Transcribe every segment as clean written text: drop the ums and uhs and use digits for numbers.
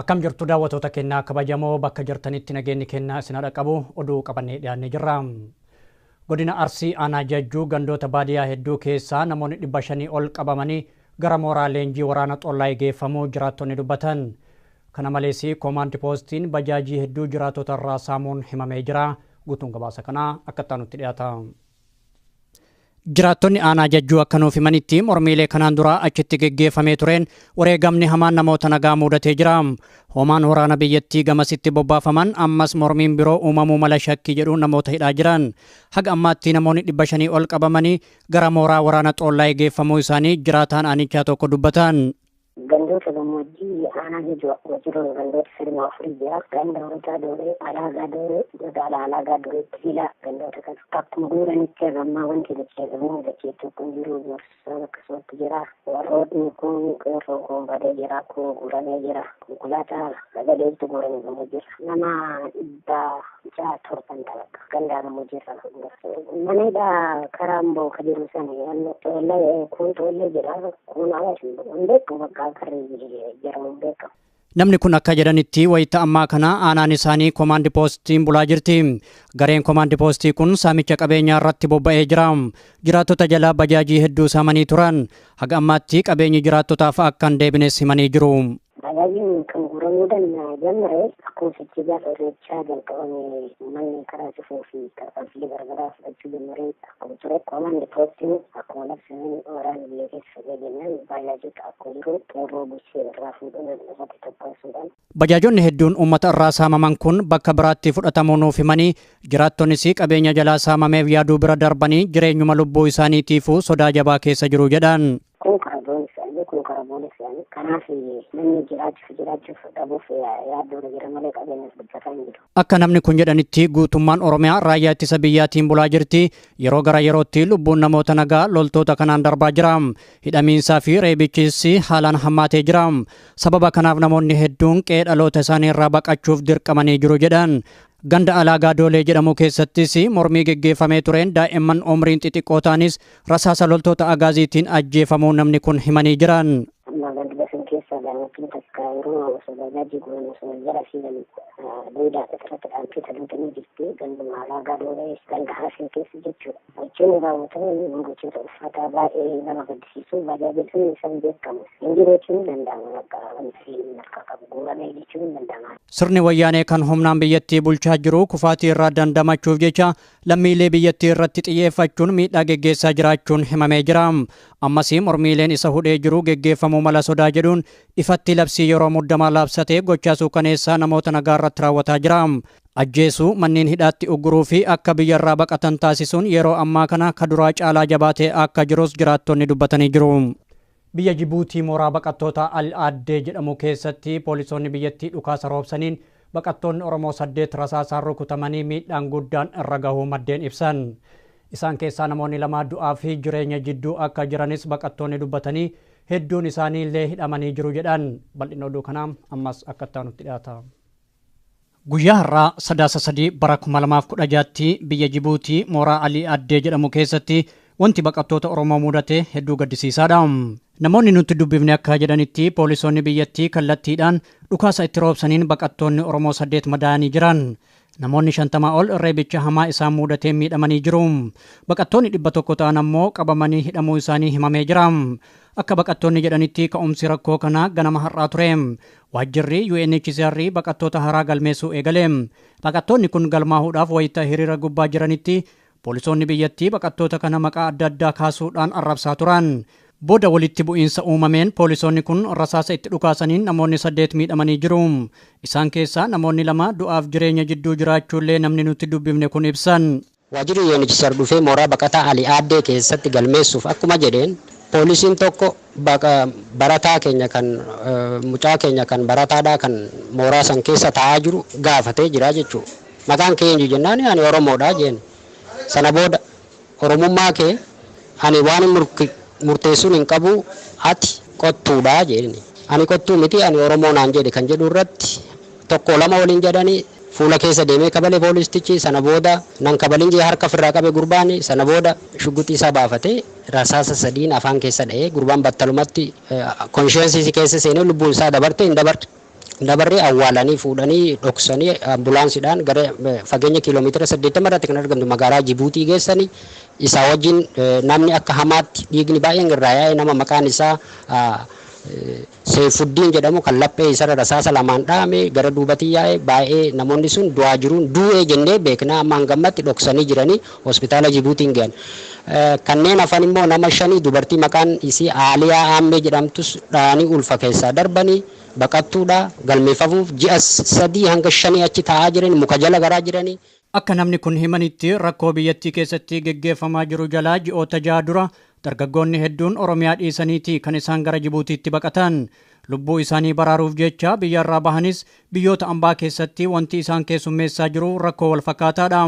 Akkam jirtu daawwattoota keenyaa kabajamoo bakka jirtanitti nageenyi keenyaa isin dhaqqabu oduu qabannee dhiyaannee jirra. Godina Arsii aanaa Jajjuu gandoota baadiyyaa hedduu keessaa namoonni 500 ol qabamanii gara mooraa leenjii waraana xollaa geeffamuu jiraattonni dubbatan. Kana malees koomaandi poostiin bajaajii hedduu jiraattota irraa saamuun himamee jira. Guutuun gabaasa kanaa akka taanutti dhiyaata. Jiraattonni aanaa Jajjuu akka nuuf himanitti mormiilee kanaan dura achitti geggeeffamee tureen wareegamni hamaan namoota nagaa mudatee jira. Hoomaan waraana biyyattii gamasitti bobbaafaman ammas mormiin biroo uumamuu mala shakkii jedhu namoota hidhaa jiran. Haga ammaatti namoonni 500 ol qabamanii gara mooraa waraana xollaa geeffamuu isaanii jiraataan aanichaa tokko dubbatan. Gandoota gammoojjii aanaa Jajjuu akkuma jiru gandoota sirna afurii jira. Gandoota Dooree, Alaagaa Dooree, Godaala Alaagaa Dooree, Tiilaa gandoota kan akkuma guuranitti argamaa wanti dachee dacheetu kun jiru gorsa akkasumatti jira. Warrootni kun qeerroo kun badee jira, kun guuramee jira. Konkolaataa sagadeetu guuranii gamoo jira. Nama 700 talaqa gandaa gamoo jira. Manedha karaa amboo ka jiru sana kun tollee jira. Kun awaashi beeku bakka Namni kun akka jedhanitti wayita ammaa kana aanaan isaanii koomaandi poostiin bulaa jirti. Gareen koomaandi poostii kun saamicha qabeenyaa irratti bobba'ee jira. Jiraattota jalaa bajaajii hedduu saamanii turan. Haga ammaatti qabeenyi jiraattotaaf akka hin deebines himanii jiru. Bajaajiin kan guramuudhaan jamre akkuma sochii gaafa irreechaa jalqabame manni karaa cufuu fi tarkaanfilee garaagaraa fudhachuu jammaree akkuma ture koomaandi poostiin akkuma labsanii waraana biyya keessa jennaan baajaajota akkuma jiru xeerroo bulchee irraa fuudhuun irratti tokkosuudhaan. Bajaajonni hedduun uummata irraa saamaman kun bakka biraatti fudhatamuu nuuf himanii jiraattonnis qabeenya jalaa saamameef yaaduu bira darbanii jireenyuma lubbuu isaaniitiifuu sodaa jabaa keessa jiru jedhan. Kun karaboon isaanii kanaaf namni jiraachuuf dhabuuf yaaddoo jira malee qabeenyas dubbataa hin jiru. Akka namni kun jedhanitti guutummaan Oromiyaa raayyaa ittisa biyyaatiin bulaa jirti. Yeroo gara yerootti lubbuun namoota nagaa loltoota kanaan darbaa jira. Hidhamiinsaa fi reebichis haalaan hammaatee jira. Sababa kanaaf namoonni hedduun qe'ee dhaloota isaanii irraa baqachuuf dirqamanii jiru jedhan. Ganda Alaagaa Doolee jedhamu keessattis mormii geggeeffamee tureen daa'imman umriin xixiqqoo ta'anis rasaasa loltoota agaaziitiin ajjeefamuu namni kun himanii jiran. Keessa daawwatiin takka yeroo bajaajii guuran osoo jala fiigan duudaa irratti dhaabbatee tajaajilanii jirti. Ganduma Alaagaa Doolee ganda haasee keessa jechuudha. Gochoonni raawwataman gochoota uffataa baay'ee nama gaddisiisu bajaajii sun isaan beekamu. Injirochuun ni danda'ama akka wanti harka qabu guuramee jechuun ni danda'ama. Sirni wayyaanee kan humnaan biyyattii bulchaa jiru kufaatii irraa dandamachuuf jecha lammiilee biyyattii irratti xiyyeeffachuun miidhaa geggeessaa jiraachuun himamee jira. Ammas mormiileen isa hudhee jiru geggeeffamuu mala sodaa jedhuun ifatti labsii yeroo muddamaa labsatee gochaa suukaneessaa namoota nagaa irratti raawwataa jira. Ajjeesuu manneen hidhaatti ugguruu fi akka biyya irraa baqatan taasisuun yeroo ammaa kana kaduraa caalaa jabaatee akka jirus jiraattonni dubbatanii jiru. Biyya Jibuutii mooraa baqattoota Al-Aaddee jedhamu keessatti poolisoonni biyyattii dhukaasa roobsaniin baqattoonni Oromoo 8 rasaasaan rukutamanii miidhaan guddaan irra gahuu maddeen ibsan. Isaan keessaa namoonni 2 du'aa fi jireenya jidduu akka jiranis baqattoonni dubbatanii hedduun isaanii illee hidhamanii jiru jedhan. Bal'ina oduu kanaa ammas akka taanutti dhiyaata. Guyyaa har'aa 3 bara 2016tti biyya Jibuutii mooraa Al-Aaddee jedhamu keessatti wanti baqattoota Oromoo mudate hedduu gaddisiisaadha. Namoonni nuti dubbifne akka jedhanitti poolisoonni biyyattii kallattiidhaan dhukaasa itti roobsaniin baqattoonni Oromoo 8 madaa'anii jiran. Namoonni 50 ol reebicha hamaa isaan mudatee miidhamanii jiru. Baqattoonni 100 ta'an ammoo qabamanii hidhamuu isaanii himamee jira. Akka baqattoonni jedhanitti ka'umsi rakkoo kana ganama har'aa ture. Waajjirri UNHCR baqattoota haaraa galmeessuu eegale. Baqattoonni kun galmaahuudhaaf wayita hiriira gubbaa jiranitti poolisoonni biyyattii baqattoota kana maqaa adda addaa kaasuudhaan arrabsaa turan. Booda walitti bu'iinsa uumameen poolisoonni kun rasaasa itti dhukaasaniin namoonni 8 miidhamanii jiru. Isaan keessaa namoonni 2 du'aaf jireenya jidduu jiraachuullee namni nuti dubbifne kun ibsan. Waajjirri UNHCR dhufee mooraa baqataa Al-Aaddee keessatti galmeessuuf akkuma jedheen poolisiin tokko barataa keenya kan mucaa keenya kan barataadhaa kan mooraa san keessa taa'aa jiru gaafatee jira jechuudha. Maqaan kee eenyu jennaan ani Oromoodha jeen. Sana booda Oromummaa kee ani waan murteessuun hin qabu ati qottuudha jedhani. Ani qottuu miti ani Oromoo naan jedhe kan jedhu irratti tokko 2 waliin jedhanii fuula keessa deemee kabale poolistichi sana booda nan kabalin jee harka firraa qabe gurbaani sana booda shugguxii isaa baafatee rasaasa 3 afaan keessa dha'ee gurbaan battalumatti konshiyeensii keessa seenee lubbuun isaa dabarte hin dabarte dabarree awwaalanii fuudhanii dhoksanii ambulaansiidhaan gara fageenya kiiloomeetira 80 irratti kan argamtu magaalaa Jibuutii geessanii isaa wajjin namni akka hamaatti dhiigni baay'een irraa yaa'e nama maqaan isaa Seefuddiin jedhamu kan laphee isarra rasaasa lamaan dhaame gara duubatti yaa'e baay'ee namoonni sun du'aa jiruun du'ee jennee beeknaa amma hangammatti dhoksanii jiranii hospitaala Jibuutiin gahan. Kanneen hafan immoo nama 5 dubartii maqaan isii Aaliyaa Aammee jedhamtus dhaanii ulfa keessaa darbanii baqattuudha galmeeffamuuf ji'a 3 hanga 5 achi taa'aa jiran muka jala garaa jiranii. Akka namni kun himanitti rakkoo biyyattii keessatti geggeeffamaa jiru jalaa ji'oota 6 dura dargaggoonni hedduun Oromiyaa dhiisaniiti kan isaan gara Jibuutiitti baqatan. Lubbuu isaanii baraaruuf jecha biyyarraa bahanis biyyoota ambaa keessatti wanti isaan keessummeessaa jiru rakkoo wal fakkaataadha.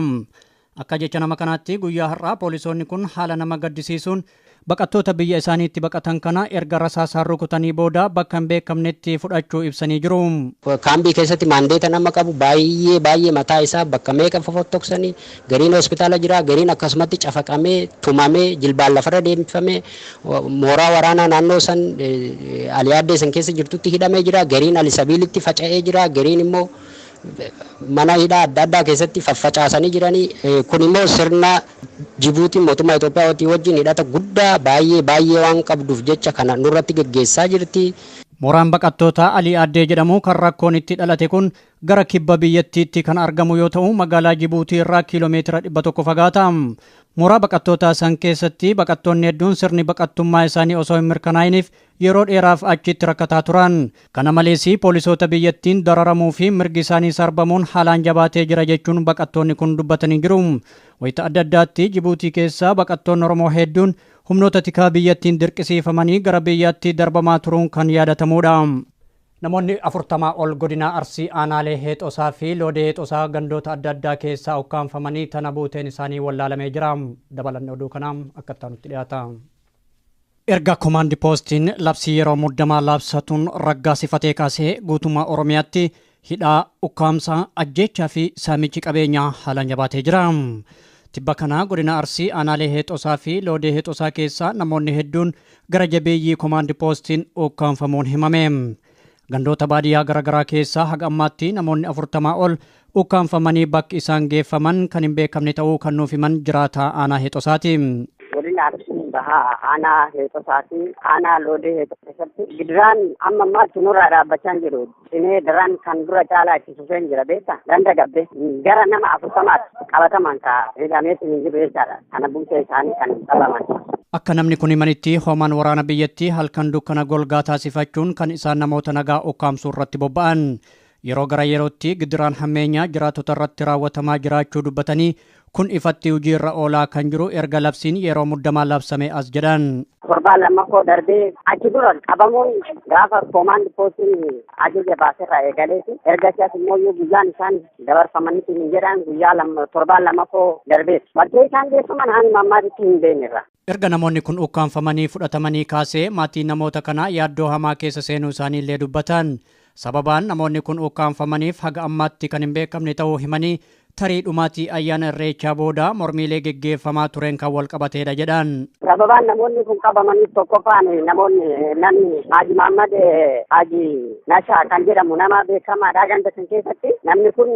Akka jecha nama kanaatti guyyaa har'aa poolisoonni kun haala nama gaddisiisuun baqattoota biyya isaaniitti baqatan kana erga rasaasaan rukutanii booda bakka hin beekamnetti fudhachuu ibsanii jiru. Kaambii keessatti maandeeta nama qabu baay'ee mataa isaa bakka meeqa fofottoksanii gariin hospitaala jira gariin akkasumatti cafaqamee tumamee jilbaan lafarra deemfamee mooraa waraanaa naannoo san Aliyaaddee san keessa jirtutti hidhamee jira gariin Alisabiilitti faca'ee jira gariin immoo mana hidhaa adda addaa keessatti faffacaasanii jiranii kun immoo sirna Jibuutiin mootummaa Itoophiyaa wajjin hidhata guddaa baay'ee waan qabduuf jecha kana nurratti geggeessaa jirti. Mooraan baqattoota Aliyaaddee jedhamu kan rakkoon itti dhalate kun gara kibba biyyattiitti kan argamu yoo ta'u magaalaa Jibuutii irraa kiiloomeetira 100 fagaata. Mooraa baqattootaa san keessatti baqattoonni hedduun sirni baqattummaa isaanii osoo hin mirkanaa'iniif yeroo dheeraaf achitti rakkataa turan. Kana malees poolisoota biyyattiin dararamuu fi mirgi isaanii sarbamuun haalaan jabaatee jira jechuun baqattoonni kun dubbatanii jiru. Wayita adda addaatti Jibuutii keessaa baqattoonni Oromoo hedduun humnoota tikaa biyyattiin dirqisiifamanii gara biyyaatti darbamaa turuun kan yaadatamudha. Namoonni 40 ol godina Arsii aanaalee Heexosaa fi Loodee Heexosaa gandoota adda addaa keessaa ukkaanfamanii tana buuteen isaanii wallaalamee jira. Dabalanne oduu kanaan akka nutti dhiyaata. Erga komaandi poostiin labsii yeroo muddamaa labsatuun raggaasifatee kaasee guutummaa Oromiyaatti hidhaa ukkaamsaa ajjeechaa fi saamichi qabeenyaa haalaan jabaatee jira. Tibba kana godina Arsii aanaalee Heexosaa fi Loodee Heexosaa keessaa namoonni hedduun gara jabeeyyii komaandi poostiin ukkaanfamuun himame. Gandoota baadiyyaa garaagaraa keessaa haga ammaatti namoonni 40 ol ukkaanfamanii bakki isaan geeffaman kan hin beekamne ta'uu kan nuuf himan jiraataa aanaa Heexosaati. Godina Arsii bahaa aanaa Heexosaati aanaa Loodee Heexosaa keessatti gidiraan amma ammaatti nurraa dhaabbachaa jiru. Cinee daraan kan dura caalaa itti fufee jira beektaa ganda gabbe gara nama 40 qabataman hidhameetti hin jiru jechaadha. Kana buusee isaanii kan qabaman. Akka namni kun himanitti hoomaan waraana biyyattii halkan dukkana golgaa taasifachuun kan isaan namoota nagaa ukkaamsuu irratti bobba'an. Yeroo gara yerootti gidiraan hammeenyaa jiraatota irratti raawwatamaa jiraachuu dubbatanii kun ifatti hojii irra oolaa kan jiru erga labsiin yeroo muddamaa labsame as jedhan. Torbaan lammaffoo darbee achi dura qabamuun gaafa komaandi poostiin ajaja baaserraa eegaleeti erga siyaas immoo guyyaan isaan dabarfamanitti hin jedhan guyyaa torbaan lammaffoo darbeeti. Bakkee isaan geeffaman hanga ammaatitti hin beeknerra. Erga namoonni kun ukkaanfamanii fudhatamanii kaasee maatii namoota kanaa yaaddoo hamaa keessa seenuu isaanii illee dubbatan. Sababaan namoonni kun ukkaanfamaniif haga ammaatti kan hin beekamne ta'uu himanii tarii dhumaatii ayyaana irreechaa booda mormiilee geggeeffamaa tureen kan wal qabateedha jedhan. Sababaan namoonni kun qabamaniif tokkoffaan namni Haji Mahammad Haji Nashaa kan jedhamu nama beekamaadha ganda san keessatti. Namni kun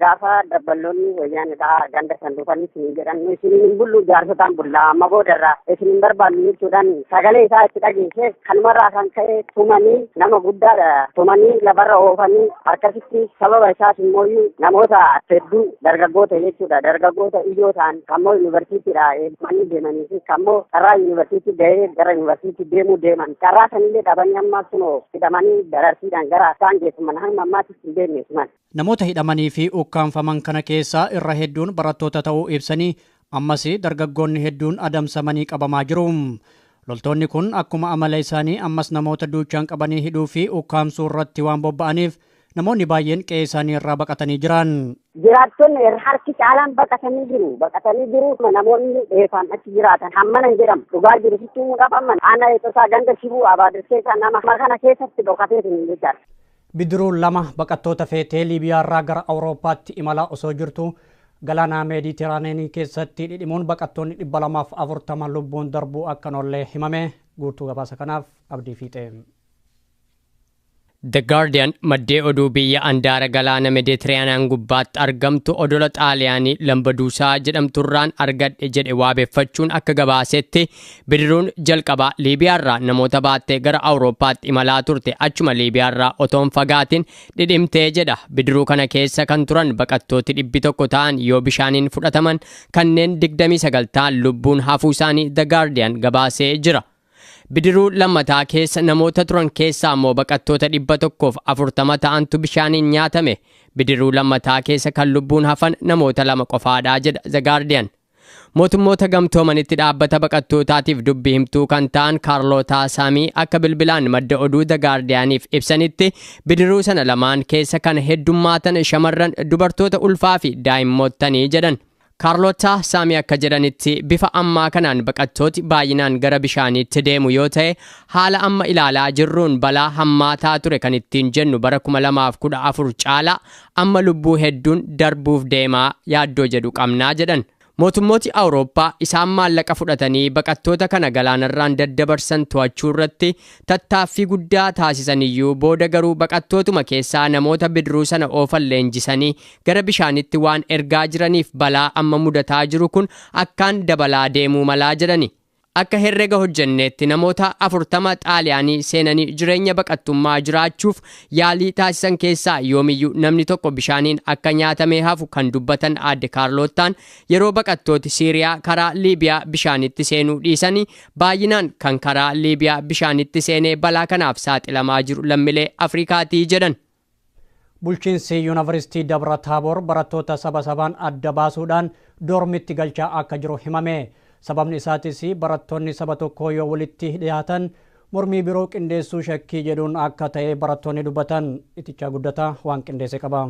gaafa dabballoonni wayyaanidha ganda san dhufanii isin jedhan isin hin bullu jaarsotaan bullaa amma boodarraa isin hin barbaannu jechuudhaan sagalee isaa itti dhageessee kanumarraa kan ka'e tumanii nama guddaadha tumanii lafarra oofanii akkasitti sababa isaas immoo namoota hedduu dargaggoota jechuudha dargaggoota ijoo ta'an kammoo yuunivarsiitiidha eebbifamanii deemanii fi kammoo karaa yuunivarsiitii gahee gara yuunivarsiitii deemuu deeman karaa sanillee dhabanii ammaa kunoo hidhamanii dararsiidhaan gara isaan geeffaman hamma ammaattis hin deemne siman. Namoota hidhamanii fi ukkaanfaman kana keessaa irra hedduun barattoota ta'uu ibsanii ammas dargaggoonni hedduun adamsamanii qabamaa jiru. Loltoonni kun akkuma amala isaanii ammas namoota duuchaan qabanii hidhuu fi ukkaamsuu irratti waan bobba'aniif namoonni baay'een qe'ee isaanii irraa baqatanii jiran. Jiraattonni harki caalaan baqatanii jiru. Namoonni dheefaan achi jiraatan hammana hin jedhamu. Dhugaa jiru sitti qabaman aanaa Heexosaa ganda Shibuu Abaadirseesaa nama kana keessatti dhokateetiin jechaadha. Bidiruun 2 baqattoota feetee Liibiyaa irraa gara Awurooppaatti imalaa osoo jirtu galaana Meeditiraaniyanii keessatti dhidhimuun baqattoonni 240 lubbuun darbuu akka noollee himame. Guutuu gabaasa kanaaf Abdii Fiixee. The Guardian maddee oduu biyya andaara galaana Mediterranean gubbaatti argamtu odola Xaaliyaanii Lambaduusaa jedhamturraan argadhe jedhe waabeeffachuun akka gabaasetti bidiruun jalqabaa Liibiyaarraa namoota baattee gara Awurooppaatti imalaa turte achuma Liibiyaarraa otoon fagaatiin dhidhimtee jedha. Bidiruu kana keessa kan turan baqattooti 100 ta'an yoo bishaaniin fudhataman kanneen 29 ta'an lubbuun hafuu isaanii The Guardian gabaasee jira. Bidiruu lammataa keessa namoota turan keessaa immoo baqattoota 140 ta'antu bishaaniin nyaatame. Bidiruu lammataa keessa kan lubbuun hafan namoota 2 qofaadha jedha The Guardian. Mootummoota gamtoomanitti dhaabbata baqattootaatiif dubbii himtuu kan ta'an Kaarlootaa Saamii akka bilbilaan madda oduu The Guardianiif ibsanitti bidiruu sana lamaan keessa kan heddummaatan shamarran, dubartoota ulfaa fi daa'immootanii jedhan. Kaarlootaa Saamii akka jedhanitti bifa ammaa kanaan baqattooti baay'inaan gara bishaaniitti deemu yoo ta'e haala amma ilaalaa jirruun balaa hammaataa ture kan ittiin jennu bara 2014 caalaa amma lubbuu hedduun darbuuf deemaa yaaddoo jedhu qabnaa jedhan. Mootummooti Awurooppaa isaan maallaqa fudhatanii baqattoota kana galaanarraan daddabarsan to'achuu irratti tattaaffii guddaa taasisaniyyuu booda garuu baqattootuma keessaa namoota bidiruu sana oofan leenjisanii gara bishaanitti waan ergaa jiraniif balaa amma mudataa jiru kun akkaan dabalaa deemuu malaa jedhani. Akka herrega hojjenneetti namoota 40 Xaaliyaanii seenanii jireenya baqattummaa jiraachuuf yaalii taasisan keessaa yoomiyyuu namni tokko bishaaniin akka nyaatamee hafu kan dubbatan aadde Kaarlootaan yeroo baqattooti Siiriyaa karaa Liibiyaa bishaanitti seenuu dhiisanii baay'inaan kan karaa Liibiyaa bishaanitti seenee balaa kanaaf saaxilamaa jiru lammiilee Afrikaatii jedhan. Bulchiinsi Yuunivarsiitii Dabra Taaboor barattoota sabaan adda baasuudhaan doormitti galchaa akka jiru himame. Sababni isaatis barattoonni saba tokkoo yoo walitti dhiyaatan mormii biroo qindeessuu shakkii jedhuun akka ta'e barattoonni dubbatan. Itichaa guddataa waan qindeesse qaba.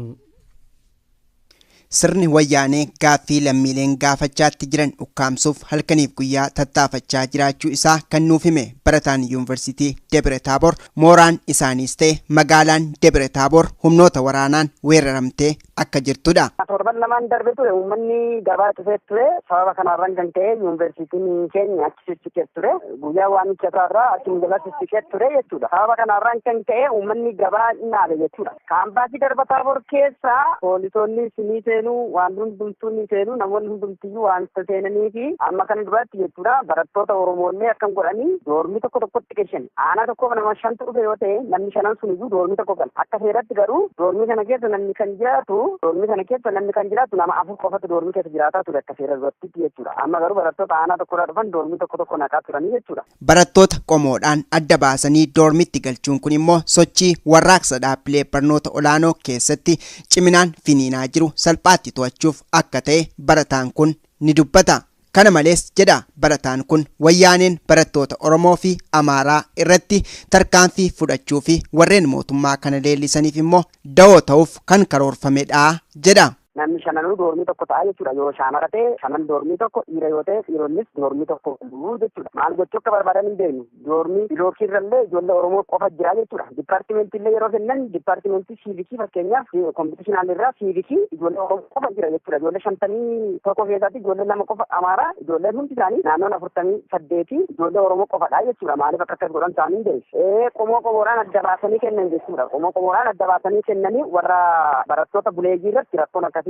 Sirni wayyaanee gaaffii lammiileen gaafachaatti jiran ukkaamsuuf halkaniif guyyaa tattaafachaa jiraachuu isaa kan nuuf hime barataan Yuunivarsiitii Dabra Taaboor mooraan isaaniis ta'e magaalaan Dabra Taaboor humnoota waraanaan weeraramtee akka jirtudha. Torban lamaan darbe ture uummanni gabaa dhufee ture sababa kanarraan kan ta'e Yuunivarsiitiin keenya achi sissiqee ture guyyaa waamicha irraa achiin jala sissiqee ture jechuudha. Sababa kanarraan kan ta'e uummanni gabaa naabe jechuudha. Kaampaasii Dabra Taaboor keessa poolisoonni sinii waan hundumtuu ni seenu namoonni hundumtiyyuu waan seenanii fi amma kana duratti jechuudha barattoota Oromoolee akkam godhanii doormii tokkotti qeshan aanaa tokko nama 5 dhufe yoo ta'e namni 5 sun iyyuu doormii tokko kan akka seeratti garuu doormii kana keessa namni kan jiraatu nama 4 qofatu doormii keessa jiraataa ture akka seera duratti jechuudha amma garuu barattoota aanaa tokkorraa dhufan doormii tokko naqaa turanii jechuudha. Barattoota qomoodhaan adda baasanii doormitti galchuun kun immoo sochii warraaqsa dhaabbilee barnoota olaanoo keessatti ciminaan finiinaa jiru salphaatti to'achuuf akka ta'e barataan kun ni dubbata. Kana malees jedha barataan kun wayyaaneen barattoota Oromoo fi Amaaraa irratti tarkaanfii fudhachuu fi warreen mootummaa kana leellisaniif immoo dawoo ta'uuf kan karoorfamedha jedha. Namni shananuu doormii tokko ta'a jechuudha. Yoo shaamara ta'e shanan doormii tokko, dhiira yoo ta'e dhiironnis doormii tokko jechuudha. Maal gochuu akka barbaadan hin beeknu. Doormii bilookirrallee ijoollee Oromoo qofa jira jechuudha. Dipaartimentillee yeroo kennan dipaartimentii siivikii fakkeenyaaf kompitishinaalirraa siivikii ijoollee Oromoo qofa jira jechuudha. Ijoollee 51 keessatti ijoollee 2 qofa Amaaraa, ijoolleen hundi isaanii naannoon 48 ijoollee Oromoo qofadha jechuudha. Maaliif akka akkas godhan isaanii hin beeku. Qomoo qomoodhaan adda baasanii kennan jechuudha. Qomoo qomoodhaan adda baasanii kennanii warra barattoota buleeyyii irratti rakkoon akka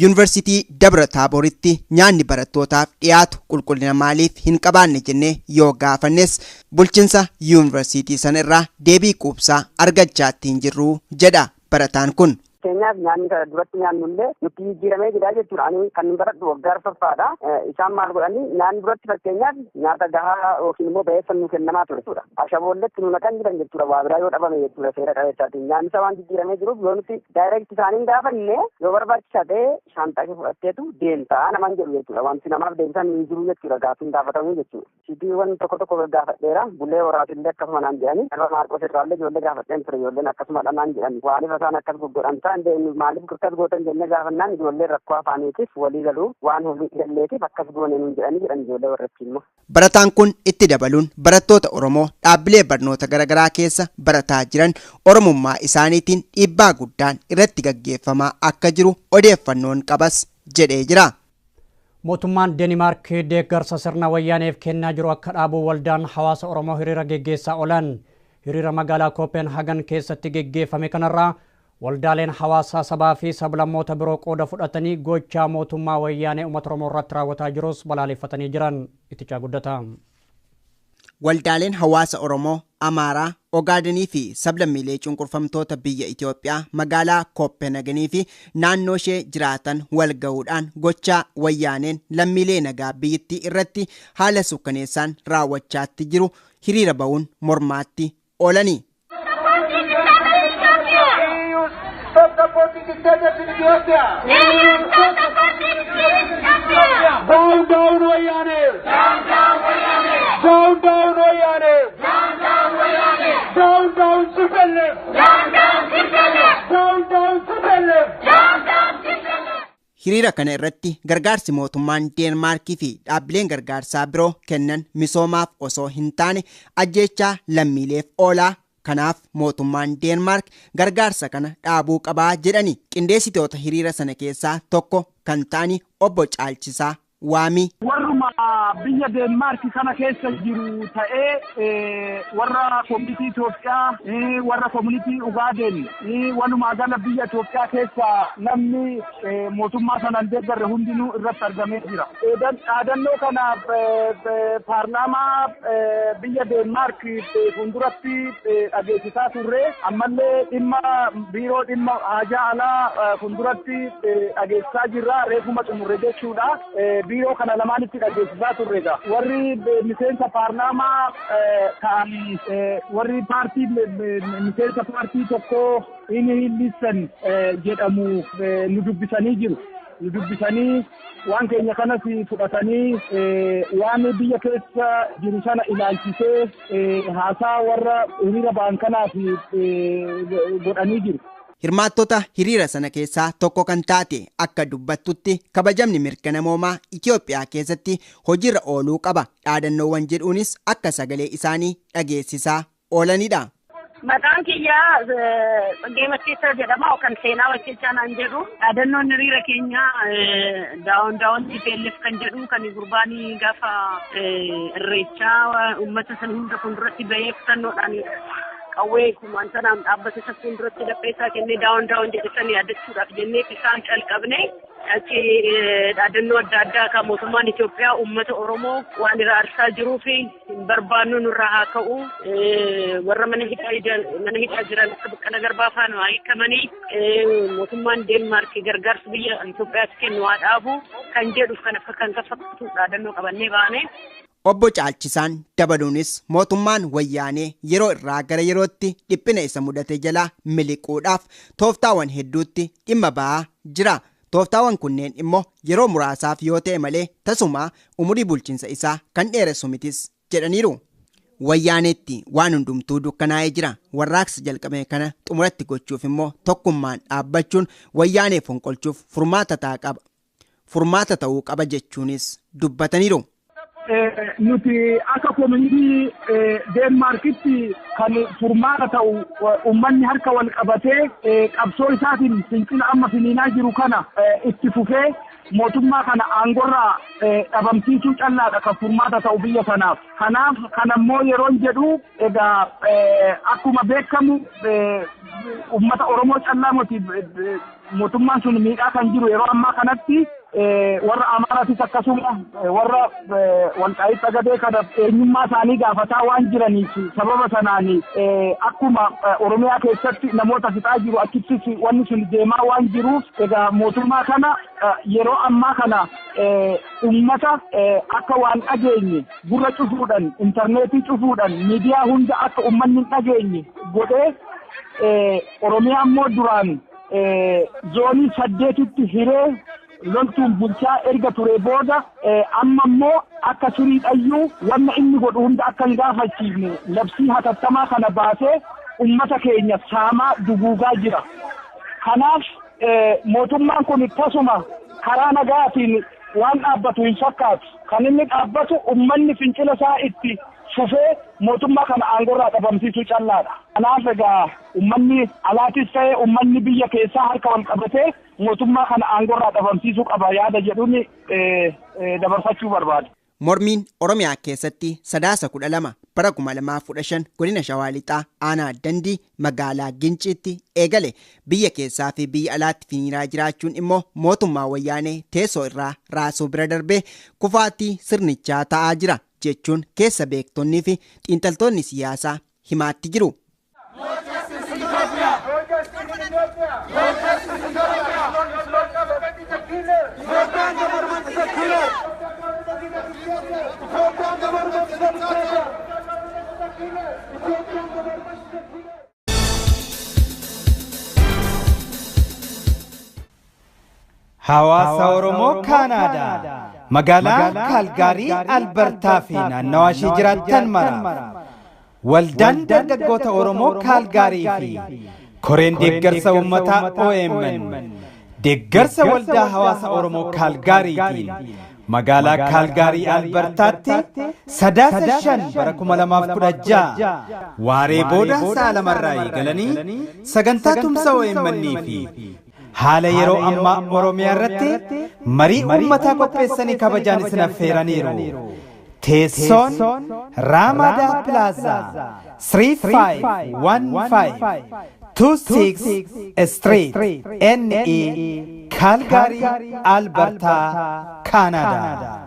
Yuunivarsiitii Dabra Taaboritti nyaanni barattootaaf dhiyaatu qulqullina maaliif hin qabaanne jennee yoo gaafannes bulchiinsa yuunivarsiitii sana irraa deebii quubsaa argachaa hin jirru jedha barataan kun. Keenyaaf nyaanni kana duratti nyaannullee nutti jijjiiramee jira jechuudha. Ani kan baradhu waggaa arfaffaadha. Isaan maal godhanii nyaanni duratti fakkeenyaaf nyaata gahaa yookiin immoo ba'eessan nu kennamaa ture jechuudha. Ashaboolletti nu naqan jiran jechuudha. Waa biraa yoo dhabame jechuudha seera qabeessaatiin. Nyaanni isaa waan jijjiiramee jiruuf yoo nuti daayireekti isaaniin gaafanne yoo barbaachisaa ta'e shaanxaa kee fudhatteetu deemtaa namaan jedhu jechuudha. Wanti namaaf deebisan hin jiru jechuudha. Gaaffiin gaafatamu jechuudha. Siitiiwwan tokko gaafadheera. Bullee horaatillee akkasuma naan jedhani. Irra maarqos irraallee ijoollee gaafadheen ture. Ijoolleen akkasuma dhanaan jedhani. Waaliif isaan akkas goggodhan maaliif akkas gootan jennee gaafannaan ijoollee rakkoo afaaniitiif walii galuu waan hojii galleetiif akkas goone nuun jedhanii jedhan ijoollee warratti immoo. Barataan kun itti dabaluun barattoota Oromoo dhaabbilee barnoota garaagaraa keessa barataa jiran Oromummaa isaaniitiin dhiibbaa guddaan irratti gaggeeffamaa akka jiru odeeffannoon qabas jedhee jira. Mootummaan Deenimaark deeggarsa sirna wayyaaneef kennaa jiru akka dhaabuu waldaan hawaasa Oromoo hiriira geggeessaa oolan. Hiriira magaalaa Kooppenhaagen keessatti geggeeffame kanarraa waldaaleen hawaasaa sabaa fi sablammoota biroo qooda fudhatanii gochaa mootummaa wayyaanee uummata Oromoo irratti raawwataa jirus balaaleffatanii jiran. Itti guddata. Waldaaleen hawaasa Oromoo, Amaaraa, Ogaadenii fi sablammiilee cunqurfamtoota biyya Itoophiyaa magaalaa Kooppenhaagenii fi naannoo ishee jiraatan wal ga'uudhaan gochaa wayyaaneen lammiilee nagaa biyyattii irratti haala sukkaneessaan raawwachaatti jiru hiriira ba'uun mormaatti oolanii. Hiriira kana irratti gargaarsi mootummaan Deenmaarkii fi dhaabbileen gargaarsaa biroo kennan misoomaaf osoo hin taane ajjeechaa lammiileef oolaa. Kanaaf mootummaan Deenmaark gargaarsa kana dhaabuu qabaa jedhani qindeessitoota hiriira sana keessaa tokko kan ta'ani obbo Caalchisaa Waamii. Warruma biyya Deenmaark kana keessa jiru ta'ee warra komunitii Itoophiyaa warra komunitii Ugaaden walumaa gala biyya Itoophiyaa keessa namni mootummaa sanaan deeggarre hundinuu irratti argamee jira. Dhaadannoo kana paarlaamaa biyya Deenmaark fuulduratti dhageessisaa turre ammallee dhimma biiroo dhimma haajaa alaa fuulduratti dhageessisaa jirra reefuma xumurre jechuudha. Biiroo kana lamaanitti dhageessisaa turreedha. Warri miseensa paarlaamaa ta'anii warri paartii miseensa paartii tokko inni Hillisan jedhamu nu dubbisanii jiru. Nu dubbisanii waan keenya kanas fudhatanii waan biyya keessa jiru sana ilaalchisee haasaa warra hiriira ba'an kanaaf godhanii jiru. Hirmaattota hiriira sana keessaa tokko kan taate akka dubbattutti kabajamni mirga namoomaa Itoophiyaa keessatti hojiirra ooluu qaba. Dhaadannoowwan jedhuunis akka sagalee isaanii dhageessisaa oolanidha. Maqaan kiyyaa Geemachiisa jedhama kan seenaa wajjechaa naan jedhu. Dhaadannoon hiriira keenya daawwan TPLF kan jedhu kan gurbaanii gaafa irreechaa uummata sana hunda fuulduratti bahee kutannoodhaan qawwee kumaan sanaan dhaabbate isa fuulduratti lapheessaa kennee daawwan jedhanii yaadachuudhaaf jennee isaan calqabne achi dhaadannoo adda addaa kan mootummaan Itoophiyaa uummata Oromoo waan irraa arsaa jiruu fi hin barbaannu nurraa haa ka'u warra mana hidhaa jiran akka Baqqalaa Garbaa faana waa hiikamanii mootummaan Deenmaark gargaarsa biyya Itoophiyaatti kennu haa dhaabu kan jedhu kan fakkaatu dhaadannoo qabannee baane. Obbo Caalchisaan dabaluunis mootummaan wayyaanee yeroo irraa gara yerootti dhiphina isa mudate jalaa miliquudhaaf tooftaawwan hedduutti dhimma ba'aa jira. Tooftaawwan kunneen immoo yeroo muraasaaf yoo ta'e malee tasuma umurii bulchiinsa isaa kan dheeressu mitis jedhaniiru. Wayyaaneetti waan hundumtuu dukkanaa'ee jira. Warraaqsa jalqabame kana xumuratti gochuuf immoo tokkummaan dhaabbachuun wayyaanee fonqolchuuf furmaata ta'uu qaba jechuunis dubbataniiru. Nuti akka komunitii Deenmaarkitti kan furmaata ta'u uummanni harka wal qabatee qabsoo isaatiin fincila amma finiinaa jiru kana itti fufee mootummaa kana aangorraa dhabamsiisuu callaadha kan furmaata ta'u biyya sanaaf. Kanaaf kanammoo yeroon jedhu egaa akkuma beekamu uummata Oromoo callaa mootummaan sun miidhaa kan jiru yeroo ammaa kanatti warra Amaaraatis akkasuma warra Walqaayitti Xagadee kana eenyummaa isaanii gaafataa waan jiraniif sababa sanaan akkuma Oromiyaa keessatti namoota fixaa jiru achittis wanni sun deemaa waan jiruuf egaa mootummaa kana yeroo ammaa kana uummata akka waan dhageenye gurra cufuudhaan intarneetii cufuudhaan miidiyaa hunda akka uummanni hin dhageenye godhee Oromiyaa immoo duraan zoonii 8tti hiree loltuun bulchaa erga ture booda amma immoo akka siriidhayyuu wanna inni godhu hunda akka hin gaafachiifne labsii hatattamaa kana baasee uummata keenya saamaa duguugaa jira. Kanaaf mootummaan kun tasuma karaa nagaatiin waan dhaabbatu hin fakkaatu. Kan inni dhaabbatu uummanni fincila isaa itti fufee mootummaa kana aangorraa dhabamsiisuu callaadha. Kanaaf egaa uummanni alaatis ta'ee uummanni biyya keessaa harka wal qabatee mootummaa kana aangorraa dhabamsiisuu qaba yaada jedhuun dabarfachuu barbaada. Mormiin Oromiyaa keessatti 12 bara 2015 godina Shawaa Lixaa aanaa Dandii magaalaa Ginciitti eegale. Biyya keessaa fi biyya alaatti finiinaa jiraachuun immoo mootummaa wayyaanee teessoo irraa raasuu bira darbee kufaatii sirnichaa ta'aa jira jechuun keessa beektonnii fi xiinxaltoonni siyaasaa himaatti jiru. Hawaasa Oromoo Kaanaadaa magaalaa Kaalgaarii Albertaa fi naannawaa ishee jiraattan maraaf waldaan dargaggoota Oromoo Kaalgaarii fi koreen deeggarsa uummataa OMN deeggarsa waldaa hawaasa Oromoo Kaalgaariitiin magaalaa Kaalgaarii Albertaatti 5 bara 2016 waaree booda sa'a lamarraa eegalanii sagantaa tumsa OMN fi haala yeroo ammaa Oromiyaa irratti marii uummataa qopheessanii kabajaan isin affeeraniiru. Teessoon Raamadaa Plaazaa 3515 26 Street NE Kaalgaarii Albertaa Kaanaadaa.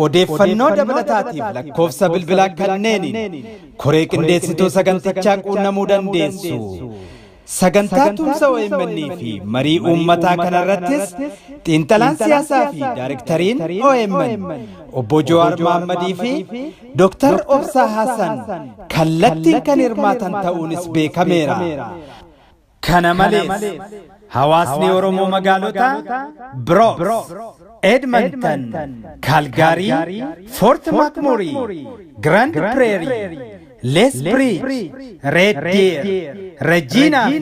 Odeeffannoo dabalataatiif lakkoofsa bilbilaa kanneeniin koree qindeessituu sagantichaa quunnamuu dandeessu. Sagantaa tumsa OMN fi marii uummataa kanarrattis xiinxalaan siyaasaa fi daayirektariin OMN obbo Jawaar Mohammadii fi Dr. Obsaa Hassan kallattiin kan hirmaatan ta'uunis beekameera. Kana malees hawaasni Oromoo magaalota Brooks, Edmonton, Kaalgaarii, Fort McMurray, Grand Prairie, Lethbridge, Red Deer, Regina fi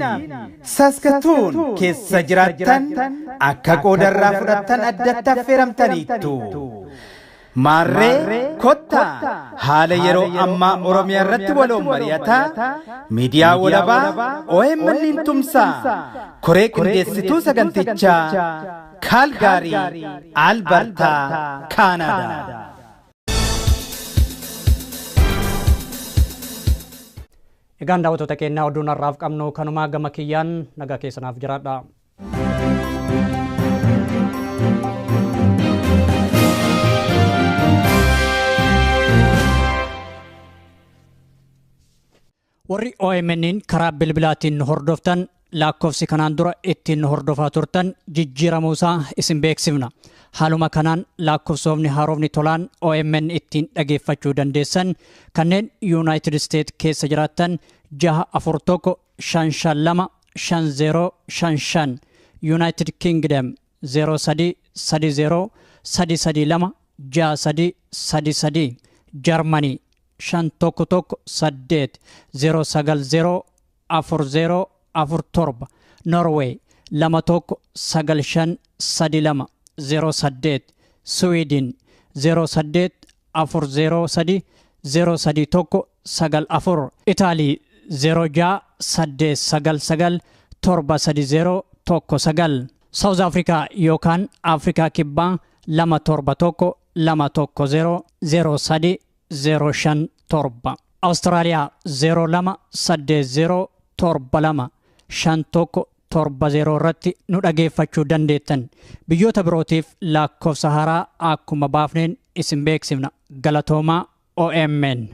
Saskatoon keessa jiraattan akka qoodarraa fudhattan addatti affeeramtaniittu. Maarree kottaa haala yeroo ammaa Oromiyaa irratti waloon mari'ataa miidiyaa walabaa OMN tumsaa koree qindeessituu sagantichaa Kaalgaarii Albertaa Kaanaadaa. Egaan daawwattoota keenyaa oduun har'aaf qabnu kanumaa gama kiyyaan nagaa keessanaaf jiraadha. Warri OMN'n karaa bilbilaatiin hordoftan lakkoofsi kanaan dura ittiin hordofaa turtan jijjiiramuusaa isin beeksifna. Haaluma kanaan lakkoofsofni haarofni tolaan OMN ittiin dhageeffachuu dandeessan kanneen United States keessa jiraattan 641525055 United Kingdom 0330332633 Germany 511 0904047 Norway 219532 08 Sweden 0840303194 Italy 0689973019 South Africa yookaan Afrikaa Kibbaa 271100305 Australia 0280725170 irratti nu dhageeffachuu dandeettan. Biyyoota birootiif lakkoofsa haaraa akkuma baafneen isin beeksifna. Galatoomaa OMN.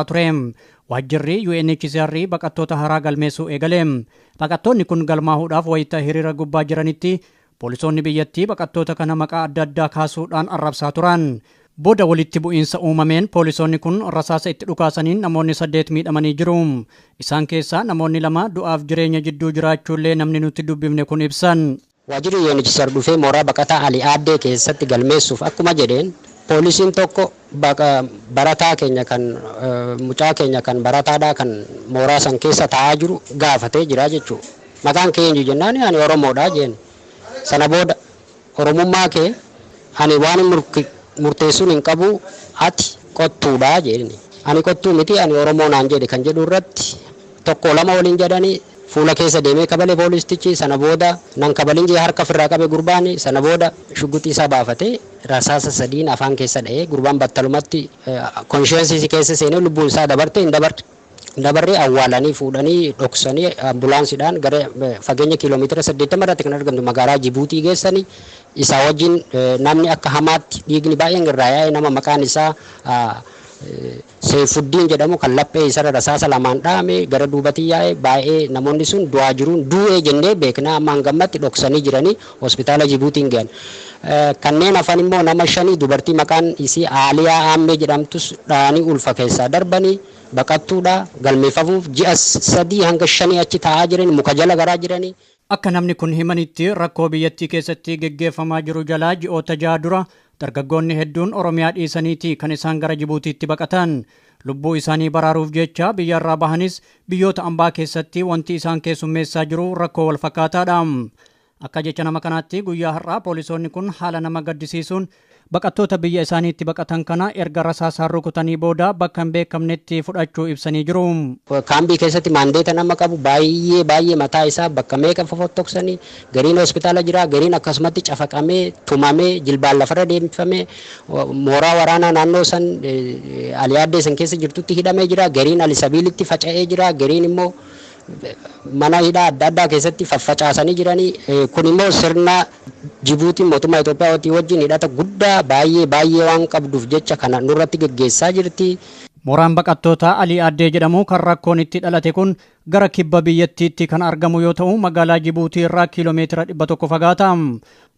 tureem. Waajjirri UNHCR baqattoota haaraa galmeessuu eegaleem. Baqattoonni kun galmaahuudhaaf wayita hiriira gubbaa jiranitti poolisoonni biyyattii baqattoota kana maqaa adda addaa kaasuudhaan arrabsaa turan. Booda walitti bu'iinsa uumameen poolisoonni kun rasaasa itti dhukaasaniin namoonni 8 miidhamanii jiru. Isaan keessaa namoonni 2 du'aaf jireenya jidduu jiraachuullee namni nuti dubbifne kun ibsan. Waajjirri UNHCR dhufee mooraa baqataa Ali Aaddee keessatti galmeessuuf akkuma jedheen poolisiin tokko barataa keenya kan mucaa keenya kan barataadhaa kan mooraa san keessa taa'aa jiru gaafatee jira jechuudha. Maqaan kee eenyu jennaan ani Oromoodha jeen. Sana booda Oromummaa kee ani waan murteessuun hin qabu ati qottuudha jeeni. Ani qottuu miti ani Oromoo naan jedhe kan jedhu irratti tokko lama waliin jedhanii fuula keessa deemee kabalee poolistichi sana booda nan kabalin jee harka firraa qabe gurbaani sana booda shugguxii isaa baafatee rasaasa 3 afaan keessa dha'ee gurbaan battalumatti konshiyeensii keessa seenee lubbuun isaa dabarte hin dabarree awwaalanii fuudhanii dhoksanii ambulaansiidhaan gara fageenya kiiloomeetira 80 irratti kan argamtu magaalaa Jibuutii geessanii isaa wajjin namni akka hamaatti dhiigni baay'een irraa yaa'e nama maqaan isaa Seyfuddin jedhamu kan laphee isarra rasaasa 2 dhaame gara duubatii yaa'e baay'ee namoonni sun du'aa jiruun du'ee jennee beekna amma hangammatti dhoksanii jiranii hospitaala Jibuutiin gahan. Kanneen hafan immoo nama 5 dubartii maqaan isii Aaliyaa Aammee jedhamtus dhaanii ulfa keessaa darbanii baqattuudha galmeeffamuuf ji'a 3 hanga 5 achi taa'aa jiran muka jala garaa jiranii. Akka namni kun himanitti rakkoo biyyattii keessatti geggeeffamaa jiru jalaa ji'oota 6 dura dargaggoonni hedduun Oromiyaa dhiisaniiti kan isaan gara Jibuutiitti baqatan. Lubbuu isaanii baraaruuf jecha biyyarraa bahanis biyyoota ambaa keessatti wanti isaan keessummeessaa jiru rakkoo wal fakkaataadha. Akka jecha nama kanaatti guyyaa har'aa poolisoonni kun haala nama gaddisiisuun baqattoota biyya isaaniitti baqatan kana erga rasaasaan rukutanii booda bakka hin beekamnetti fudhachuu ibsanii jiru. Kaambii keessatti maandeeta nama qabu baay'ee mataa isaa bakka meeqa fofottoksanii gariin hospitaala jira gariin akkasumatti cafaqamee tumamee jilbaan lafarra deemfamee mooraa waraanaa naannoo san Ali Aaddee san keessa jirtutti hidhamee jira gariin Alisabiilitti faca'ee jira gariin immoo mana hidhaa adda addaa keessatti faffacaasanii jiranii kun immoo sirna Jibuutiin mootummaa Itoophiyaa wajjin hidhata guddaa baay'ee waan qabduuf jecha kana nurratti geggeessaa jirti. Mooraan baqattoota Ali Aaddee jedhamu kan rakkoon itti dhalate kun gara kibba biyyattiitti kan argamu yoo ta'u magaalaa Jibuutii irraa kiiloomeetira 100 fagaata.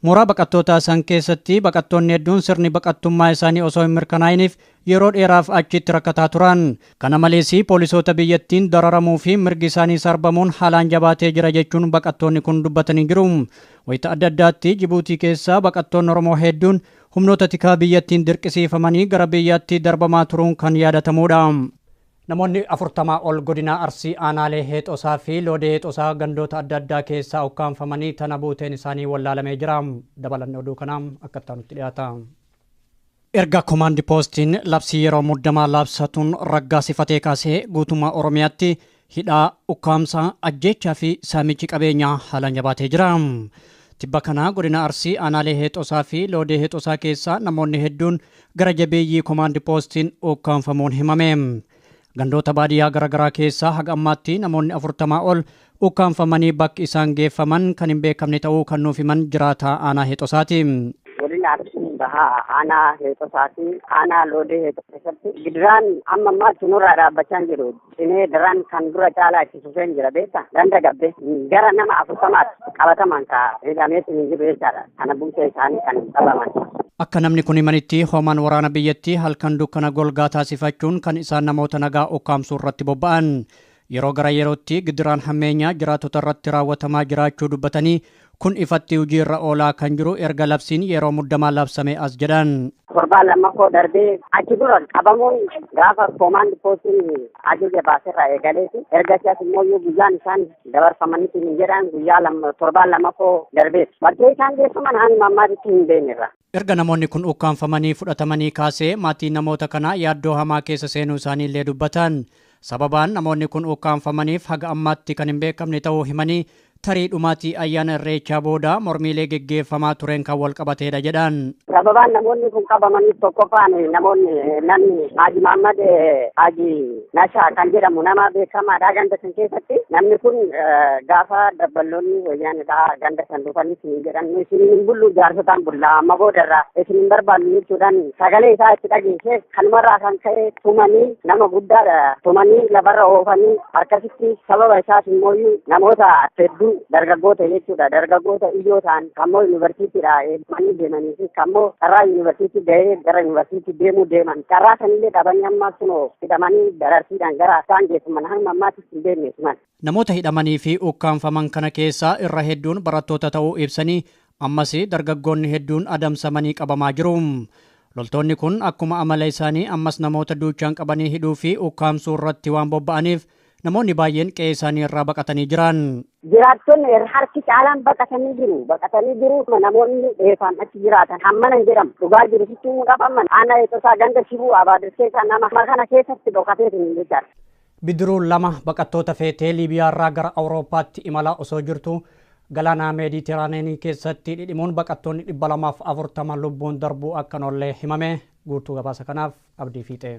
Mooraa baqattoota san keessatti baqattoonni hedduun sirni baqattummaa isaanii osoo hin mirkanaa'iniif yeroo dheeraaf achitti rakkataa turan. Kana malees poolisoota biyyattiin dararamuu fi mirgi isaanii sarbamuun haalaan jabaatee jira jechuun baqattoonni kun dubbatanii jiru. Wayita adda addaatti Jibuutii keessa baqattoonni Oromoo hedduun humnoota tikaa biyyattiin dirqisiifamanii gara biyyaatti darbamaa turuun kan yaadatamudha. Namoonni 40 ol godina Arsii aanaalee Heexosaa fi Loodee Heexosaa gandoota adda addaa keessaa ukkaanfamanii tana buuteen isaanii wallaalamee jira. Dabalanne oduu kanaan akka itti dhiyaata. Erga komaandi poostiin labsii yeroo muddamaa labsatuun raggaasifatee kaasee guutummaa Oromiyaatti hidhaa ukkaamsaa ajjeechaa fi saamichi qabeenyaa haalaan jabaatee jira. Tibba kana godina Arsii aanaalee Heexosaa fi Loodee Heexosaa keessaa namoonni hedduun gara jabeeyyii komaandi poostiin ukkaanfamuun himame. Gandoota baadiyyaa garaagaraa keessaa haga ammaatti namoonni 40 ol ukkaanfamanii bakki isaan geeffaman kan hin beekamne ta'uu kan nuuf himan jiraataa aanaa Heexosaati. Godina Arsii bahaa aanaa Heexosaati aanaa Loodee Heexosaatti gidiraan amma ammaatti nurraa dhaabbachaa jiru. Cinee daraan kan dura caalaa itti sufeen jira beektaa ganda gabbe gara nama 40 qabataman ka hidhameetti hin jiru jechaadha. Kana buusee isaanii kan qabaman. Akka namni kun himanitti hoomaan waraana biyyattii halkan dukkana golgaa taasifachuun kan isaan namoota nagaa ukkaamsuu irratti bobba'an. Yeroo gara yerootti gidiraan hammeenyaa jiraatota irratti raawwatamaa jiraachuu dubbatanii kun ifatti hojii irra oolaa kan jiru erga labsiin yeroo muddamaa labsame as jedhan. Torbaan lammaffoo darbee achi dura qabamuun gaafa koomaandi poostiin ajaja baaserraa eegaleeti ergasias immoo guyyaan isaan dabarfamanitti hin jedhan guyyaa torbaan lammaffoo darbeeti. Bakkee isaan geessaman haani mammaatitti hin beeknerra. Erga namoonni kun ukkaanfamanii fudhatamanii kaasee maatii namoota kanaa yaaddoo hamaa keessa seenuu isaanii illee dubbatan. Sababaan namoonni kun ukkaanfamaniif haga ammaatti kan hin beekamne ta'uu himanii tarii dhumaatii ayyaana irreechaa booda mormiilee geggeeffamaa tureen kan wal qabateedha jedhan. Sababaan namoonni kun qabamaniif tokkoffaan namni Haji Muhammad Haji Nashaa kan jedhamu nama beekamaadha ganda san keessatti. Namni kun gaafa dabballoonni wayyaanidha ganda san dhufanii isin jedhan isin hin bullu jaarsotaan bullaa amma boodarraa isin hin barbaannu jechuudhaan sagalee isaa itti dhageesse kanumarraa kan ka'e tumanii nama guddaadha tumanii lafarra oofanii akkasitti sababa isaas immoo namoota hedduu dargaggoota jechuudha dargaggoota ijoo ta'an kammoo yuunivarsiitiidha eebbanii deemanii fi kammoo carraa yuunivarsiitii ga'ee gara yuunivarsiitii deemuu deeman carraa sanillee dhabanii amma kunoo hidhamanii dararsiidhaan gara isaan geessaman hamma ammaatitti hin deemne siman. Namoota hidhamanii fi ukkaanfaman kana keessaa irra hedduun barattoota ta'uu ibsanii ammas dargaggoonni hedduun adamsamanii qabamaa jiru. Loltoonni kun akkuma amala isaanii ammas namoota duuchaan qabanii hidhuu fi ukkaamsuu irratti waan bobba'aniif namoonni baay'een qe'ee isaanii irraa baqatanii jiran. Jiraattonni harki caalaan baqatanii jiru. Namoonni dheefaan achi jiraatan hammana hin jedhamu. Dhugaa jiru sitti qabaman. Aanaa eetosaa ganda shibuu abaadirseesaa nama kana keessatti dhokatee jechaadha. Bidiruun lama baqattoota feetee Liibiyaarraa gara Awurooppaatti imalaa osoo jirtu galaana Meeditiraaniyanii keessatti dhidhimuun baqattoonni 240 lubbuun darbuu akka noollee himame. Guutuu gabaasa kanaaf Abdii Fiixee.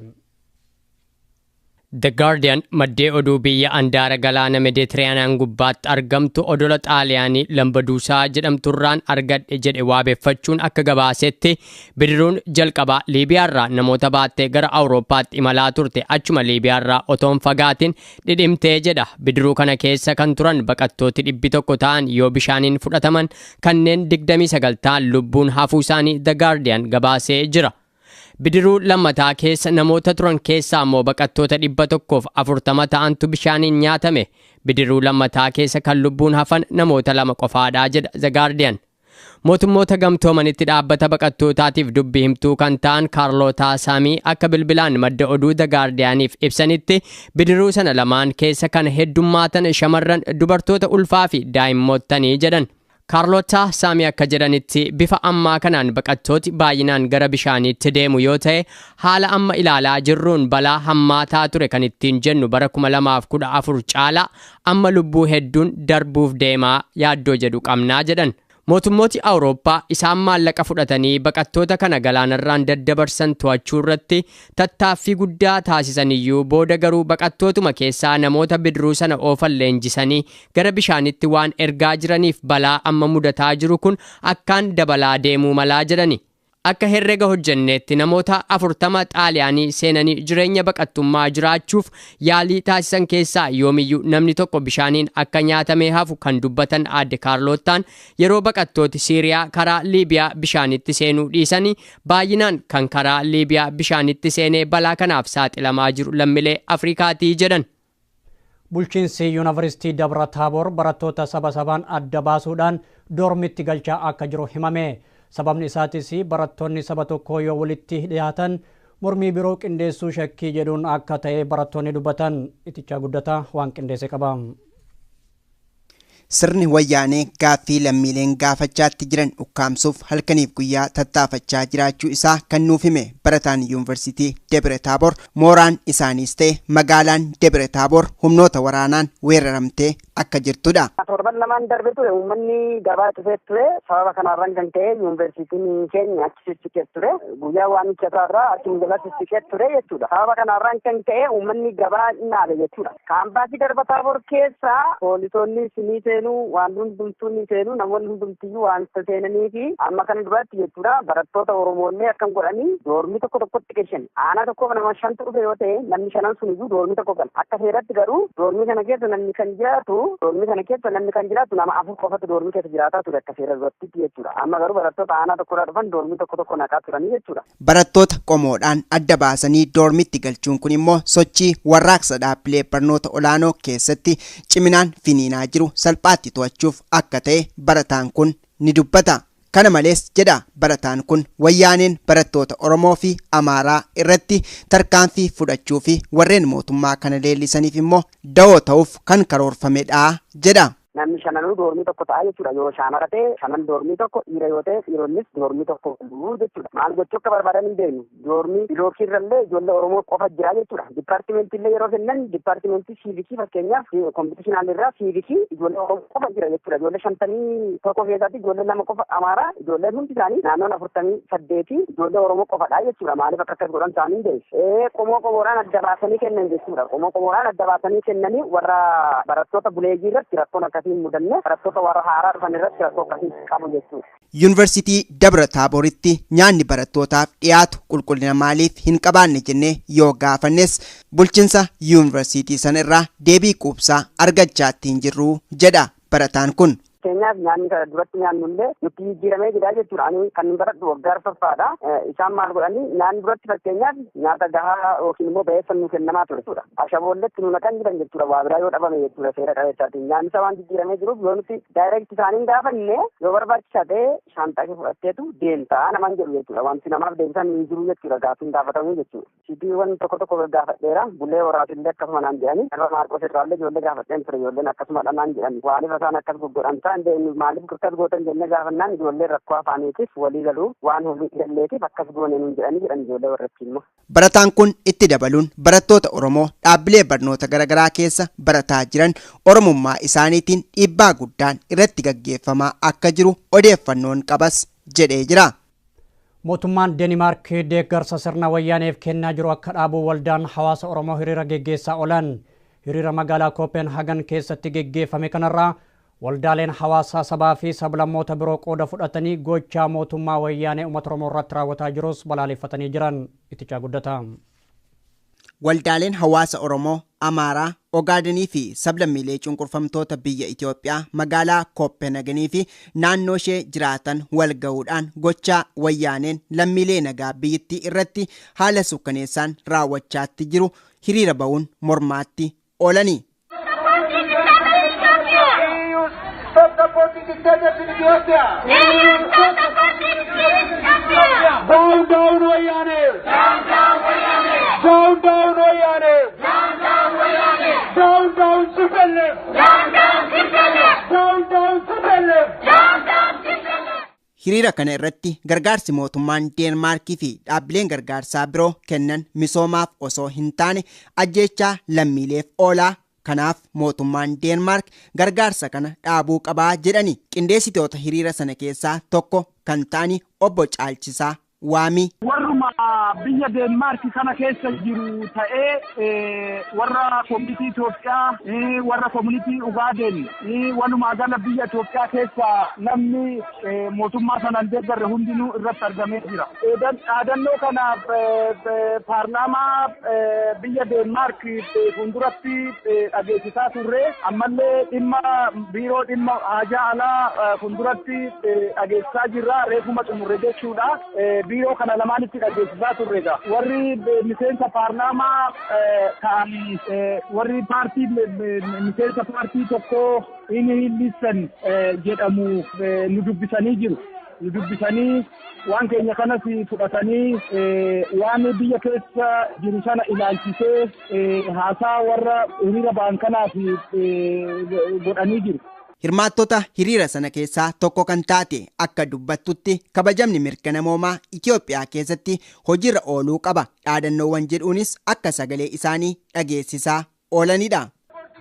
The Guardian maddee oduu biyya andaara galaana Meditiraaniyaan gubbaatti argamtu odola Xaaliyaanii Lambaduusaa jedhamturraan argadhe jedhe waabeeffachuun akka gabaasetti bidiruun jalqabaa Liibiyaarraa namoota baattee gara Awurooppaatti imalaa turte achuma Liibiyaarraa otoon fagaatiin dhidhimtee jedha. Bidiruu kana keessa kan turan baqattooti 100 ta'an yoo bishaaniin fudhataman kanneen 29 ta'an lubbuun hafuu isaanii The Guardian gabaasee jira. Bidiruu lammataa keessa namoota turan keessaa immoo baqattoota 140 ta'antu bishaaniin nyaatame. Bidiruu lammataa keessa kan lubbuun hafan namoota 2 qofaadha jedha The Guardian. Mootummoota gamtoomanitti dhaabbata baqattootaatiif dubbii himtuu kan ta'an Kaarlootaa Saamii akka bilbilaan madda oduu The Guardianiif ibsanitti bidiruu sana lamaan keessa kan heddummaatan shamarran dubartoota ulfaa fi daa'immootanii jedhan. Kaarlootaa Saamii akka jedhanitti bifa ammaa kanaan baqattooti baay'inaan gara bishaaniitti deemu yoo ta'e haala amma ilaalaa jirruun balaa hammaataa ture kan ittiin jennu bara 2014 caalaa amma lubbuu hedduun darbuuf deemaa yaaddoo jedhu qabnaa jedhan. Mootummooti Awurooppaa isaan maallaqa fudhatanii baqattoota kana galaanarraan daddabarsan to'achuu irratti tattaaffii guddaa taasisaniyyuu booda garuu baqattootuma keessaa namoota bidiruu sana oofan leenjisanii gara bishaanitti waan ergaa jiraniif balaa amma mudataa jiru kun akkaan dabalaa deemuu malaa jedhani. Akka herrega hojjenneetti namoota 40 Xaaliyaanii seenanii jireenya baqattummaa jiraachuuf yaalii taasisan keessaa yoomiyyuu namni tokko bishaaniin akka nyaatamee hafu kan dubbatan aadde Kaarlootaan yeroo baqattooti Siiriyaa karaa Liibiyaa bishaanitti seenuu dhiisanii baay'inaan kan karaa Liibiyaa bishaanitti seenee balaa kanaaf saaxilamaa jiru lammiilee Afrikaatii jedhan. Bulchiinsi Yuunivarsiitii Dabra Taaboor barattoota sabaan adda baasuudhaan doormitti galchaa akka jiru himame. Sababni isaatis barattoonni saba tokkoo yoo walitti dhiyaatan mormii biroo qindeessuu shakkii jedhuun akka ta'e barattoonni dubbatan. Itichaa guddataa waan qindeesse qaba. Sirni wayyaanee gaaffii lammiileen gaafachaatti jiran ukkaamsuuf halkaniif guyyaa tattaafachaa jiraachuu isaa kan nuuf hime barataan yuunivarsiitii Debre Taaboor mooraan isaaniis ta'e magaalaan Debre Taaboor humnoota waraanaan weeraramtee akka jirtudha. Torban lamaan darbe ture uummanni gabaa dhufee ture sababa kanarraan kan ta'e yuunivarsiitiin keenya achi sissiqee ture guyyaa waamicha isaarraa achiin jala sissiqee ture jechuudha. Sababa kanarraan kan ta'e uummanni gabaa naabe jechuudha. Kaampaasii Darba Taaboor keessa poolisoonni sinii seenuu waan hundumtuu ni seenuu namoonni hundumtiyyuu waanta seenanii fi amma kana duratti jechuudha barattoota Oromoollee akkam godhanii doormii tokkotti qeshan. Aanaa tokkoof nama 5 dhufe yoo ta'e namni 5 suniyyuu doormii tokko gala. Akka seeratti garuu doormii kana keessa namni kan jiraatu nama 4 qofatu doormii keessa jiraataa ture akka seera duratti jechuudha. Amma garuu barattoota aanaa tokkorraa dhufan doormii tokko naqaa turanii jechuudha. Barattoota qomoodhaan adda baasanii doormitti galchuun kun immoo sochii warraaqsa dhaabbilee barnoota olaanoo keessatti ciminaan finiinaa jiru salphaatti to'achuuf akka ta'e barataan kun ni dubbata. Kana malees jedha barataan kun wayyaaneen barattoota Oromoo fi Amaaraa irratti tarkaanfii fudhachuu fi warreen mootummaa kana leellisaniif immoo da'oo ta'uuf kan karoorfamedha jedha. namni shananuu doormii tokko ta'a jechuudha. Yoo shaamara ta'e shanan doormii tokko, dhiira yoo ta'e dhiironnis doormii tokko qabu jechuudha. Maal gochuu akka barbaadan hin beeknu. Doormii birookirrallee ijoollee Oromoo qofa jira jechuudha. Dipaartimentillee yeroo kennan dipaartimentii siivikii fakkeenyaaf kompitishinal irraa siivikii ijoollee Oromoo qofa jira jechuudha. Ijoollee 51 keessatti ijoollee 2 qofa Amaaraa, ijoolleen hundi isaanii naannoon 48 ijoollee Oromoo qofadha jechuudha. Maaliif akka akkas godhan isaanii hin beeku. Qomoo qomoodhaan adda baasanii kennan jechuudha. Qomoo qomoodhaan adda baasanii kennanii warra barattoota buleeyyii irratti rakkoon akkasii hin mudanne, barattoota warra haaraa dhufan irratti rakkoo akkasii qabu jechuudha. Yuunivarsiitii Dabra Taaboritti nyaanni barattootaaf dhiyaatu qulqullina maaliif hin qabaanne jennee yoo gaafannes bulchiinsa yuunivarsiitii sana irraa deebii quubsaa argachaa hin jirru jedha barataan kun. Keenyaaf nyaanni kana duratti nyaannullee nutti jijjiiramee jira jechuudha. Ani kan baradhu waggaa arfaffaadha. Isaan maal godhanii nyaanni duratti fakkeenyaaf nyaata gahaa yookiin immoo ba'eessan nu kennamaa ture jechuudha. Ashaboolletti nu naqan jiran jechuudha. Waa biraa yoo dhabame jechuudha seera qabeessaatiin. Nyaanni isaa waan jijjiiramee jiruuf yoo nuti daayireekti isaanii gaafanne yoo barbaachisaa ta'e shaantaa kee fudhatteetu deemtaa namaan jedhu jechuudha. Wanti namaaf deebisan hin jiru jechuudha. Gaafiin gaafatamuu jechuudha. Siitiiwwan tokko tokko gaafadheera. Bullee waraatillee akkasuma naan jedhani. Irra maarqos irraallee ijoollee gaafadheen ture. Ijoolleen akkasuma dhanaan jedhani. Waaliif isaan akkas goggodhan maaliif akkas gootan jennee gaafannaan ijoollee rakkoo afaaniitiif walii galuu waan hojii galleetiif akkas goone nuun jedhanii jedhan ijoollee warratti immoo. Barataan kun itti dabaluun barattoota Oromoo dhaabbilee barnoota garaagaraa keessa barataa jiran Oromummaa isaaniitiin dhiibbaa guddaan irratti gaggeeffamaa akka jiru odeeffannoon qabas jedhee jira. Mootummaan Denimaark deeggarsa sirna wayyaaneef kennaa jiru akka dhaabuu waldaan hawaasa Oromoo hiriira geggeessaa oolan. Hiriira magaalaa Kooppenhaagen keessatti geggeeffame kanarraa waldaaleen hawaasaa sabaa fi sablammoota biroo qooda fudhatanii gochaa mootummaa wayyaanee uummata Oromoo irratti raawwataa jirus balaaleffatanii jiran itti guddata. Waldaaleen hawaasa Oromoo, Amaaraa, Ogaadanii fi sablammiilee cunqurfamtoota biyya Itoophiyaa magaalaa Kooppenhaagenii fi naannoo ishee jiraatan wal ga'uudhaan gochaa wayyaaneen lammiilee nagaa biyyattii irratti haala sukkaneessaan raawwachaatti jiru hiriira ba'uun mormaatti oolanii. Down, down, Wayane! Down, down, Wayane! Down, down, Wayane! Down, down, Wayane! Down, down, Sipelle! Down, down, Sipelle! Down, down, Sipelle! Down, down, Sipelle! Hiriira kana irratti gargaarsi mootummaan Deenmaarkii fi dhaabbileen gargaarsaa biroo kennan misoomaaf osoo hin taane ajjeechaa lammiileef oolaa. Kanaaf mootummaan Deenmaark gargaarsa kana dhaabuu qabaa jedhani qindeessitoota hiriira sana keessaa tokko kan ta'ani obbo Caalchisaa Waamii. Warruma biyya Deenmaark kana keessa jiru ta'ee warra koominitii Itoophiyaa, warra koominitii Ugaaden, walumaa gala biyya Itoophiyaa keessa namni mootummaa sanaan deeggarre hundinuu irratti argamee jira. Dhaadannoo kanaaf paarlaamaa biyya Deenmaark fuulduratti dhageessisaa turre, ammallee dhimma biiroo dhimma haajaa alaa fuulduratti dhageessisaa jirra. Reefuma xumurre jechuudha. Biiroo kana lamaanitti dhageessisaa turredha. Warri miseensa paarlaamaa ta'anii warri paartii miseensa paartii tokko inni Hillisan jedhamu nu dubbisanii jiru. Nu dubbisanii waan keenya kanas fudhatanii waan biyya keessa jiru sana ilaalchisee haasaa warra hiriira ba'an kanaaf godhanii jiru. Hirmaattota hiriira sana keessaa tokko kan taate akka dubbattutti kabajamni mirga namoomaa Itoophiyaa keessatti hojiirra ooluu qaba dhaadannoowwan jedhuunis akka sagalee isaanii dhageessisaa oolanidha.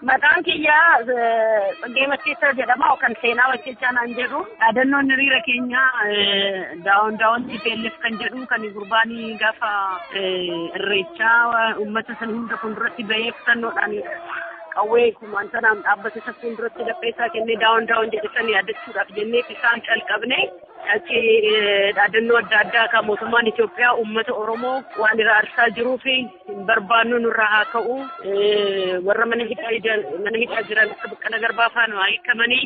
Maqaan kiyyaa Tsagee Macheessaa jedhama yookaan seenaa Macheessaa naan jedhu dhaadannoon hiriira keenya daawwan TPLF kan jedhu kan gurbaanii gaafa irreechaa uummata san hunda fuulduratti bahee kutannoodhaan qawwee kumaan sanaan dhaabbate isa fuulduratti lapheessaa kennee daawwan jedhanii yaadachuudhaaf jennee isaan calqabne achi dhaadannoo adda addaa kan mootummaan Itoophiyaa uummata Oromoo waan irraa arsaa jiruu fi hin barbaannu nurraa haa ka'u warra mana hidhaa jiran akka Baqqalaa Garbaa faana waa hiikamanii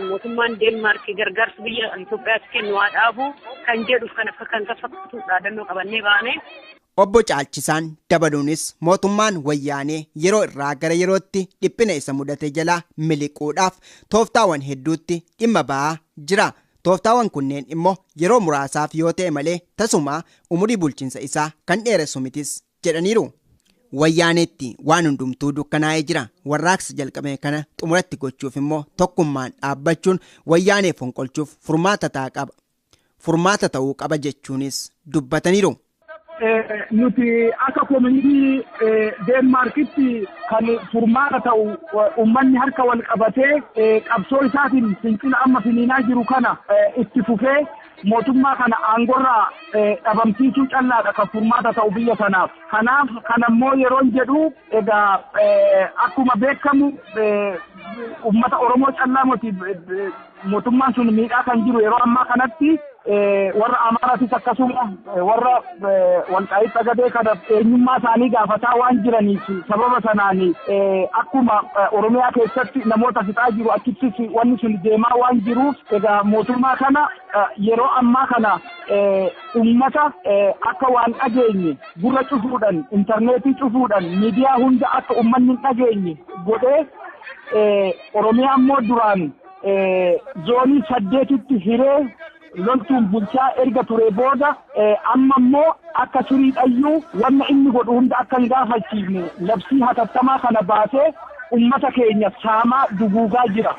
mootummaan Deenmaark gargaarsa biyya Itoophiyaatti kennu haa dhaabu kan jedhu kan fakkaatu dhaadannoo qabannee baane. Obbo Caalchisaan dabaluunis mootummaan wayyaanee yeroo irraa gara yerootti dhiphina isa mudate jalaa miliquudhaaf tooftaawwan hedduutti dhimma ba'aa jira. Tooftaawwan kunneen immoo yeroo muraasaaf yoo ta'e malee tasuma umurii bulchiinsa isaa kan dheeressu mitis jedhaniiru. wayyaaneetti waan hundumtuu dukkanaa'ee jira. Warraaqsa jalqabee kana xumuratti gochuuf immoo tokkummaan dhaabbachuun wayyaanee fonqolchuuf furmaata ta'uu qaba jechuunis dubbataniiru. Nuti akka koominitii Deenmaarkitti kan furmaata ta'u uummanni harka wal qabatee qabsoo isaatiin fincila amma finiinaa jiru kana itti fufee mootummaa kana aangorraa dhabamsiisuu callaadha kan furmaata ta'u biyya kanaaf. Kanaaf kanammoo yeroon jedhu egaa akkuma beekamu uummata Oromoo callaa mootummaan sun miidhaa kan jiru yeroo ammaa kanatti warra Amaaratis akkasuma warra Walqaayitti Xagadee kana eenyummaa isaanii gaafataa waan jiraniif sababa sanaan akkuma Oromiyaa keessatti namoota fixaa jiru achittis wanni sun deemaa waan jiruuf egaa mootummaa kana yeroo ammaa kana uummata akka waan dhageenye gurra cufuudhaan intarneetii cufuudhaan miidiyaa hunda akka uummanni hin dhageenye godhee Oromiyaa immoo duraan zoonii 8tti hiree loltuun bulchaa erga ture booda amma immoo akka siriidhayyuu wanna inni godhu hunda akka hin gaafachiifne labsii hatattamaa kana baasee ummata keenya saamaa duguugaa jira.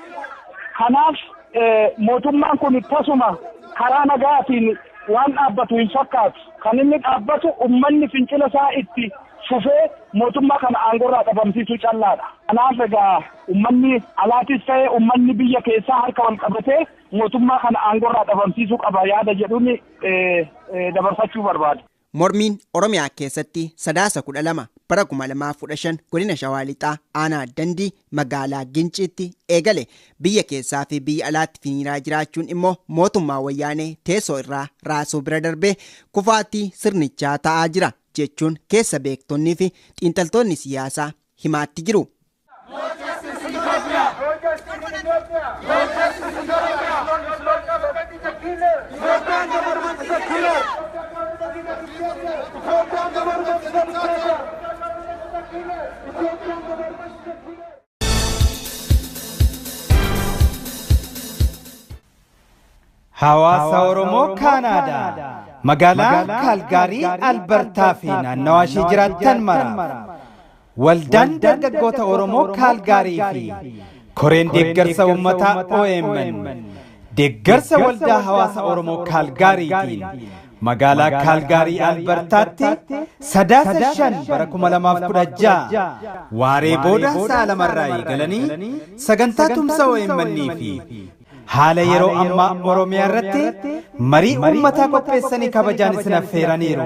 Kanaaf mootummaan kun tasuma karaa nagaatiin waan dhaabbatu hin fakkaatu. Kan inni dhaabbatu ummanni fincila isaa itti fufee mootummaa kana aangorraa dhabamsiisuu callaadha. Kanaaf egaa ummanni alaatis ta'e ummanni biyya keessaa harka wal qabatee mootummaa kana aangorraa dhabamsiisuu qaba yaada jedhuun dabarfachuu barbaada. Mormiin Oromiyaa keessatti 12 bara 2015 godina Shawaa Lixaa aanaa Dandii magaalaa Ginciitti eegale. Biyya keessaa fi biyya alaatti finiinaa jiraachuun immoo mootummaa wayyaanee teessoo irraa raasuu bira darbee kufaatii sirnichaa ta'aa jira jechuun keessa beektonnii fi xiinxaltoonni siyaasaa himaatti jiru. Hawaasa Oromoo Kaanaadaa magaalaa Kaalgaarii Albertaa fi naannawaa ishee jiraattan mara waldaan dargaggoota Oromoo Kaalgaarii fi koreen deeggarsa uummataa OMN deeggarsa waldaa hawaasa Oromoo Kaalgaariitiin magaalaa Kaalgaarii Albertaatti 5 bara 2016 waaree booda sa'a lamarraa eegalanii sagantaa tumsa OMN fi haala yeroo ammaa Oromiyaa irratti marii uummataa qopheessanii kabajaan isin affeeraniiru.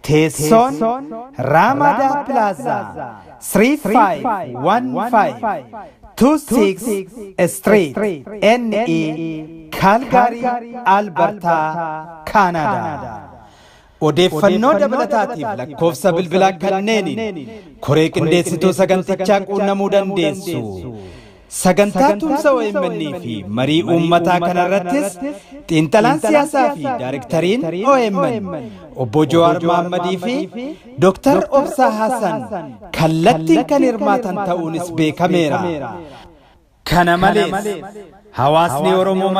Teessoon Raamadaa Plaazaa 351526 Street NE Kaalgaarii Albertaa Kaanaadaa. Odeeffannoo dabalataatiif lakkoofsa bilbilaa kanneeniin koree qindeessituu sagantichaa quunnamuu dandeessu. Sagantaa tumsa OMN fi marii uummataa kanarrattis xiinxalaan siyaasaa fi daayirektariin OMN obbo Jawaar Mohammadii fi Dr. Obsaa Hassan kallattiin kan hirmaatan ta'uunis beekameera. Kana malees hawaasni Oromoo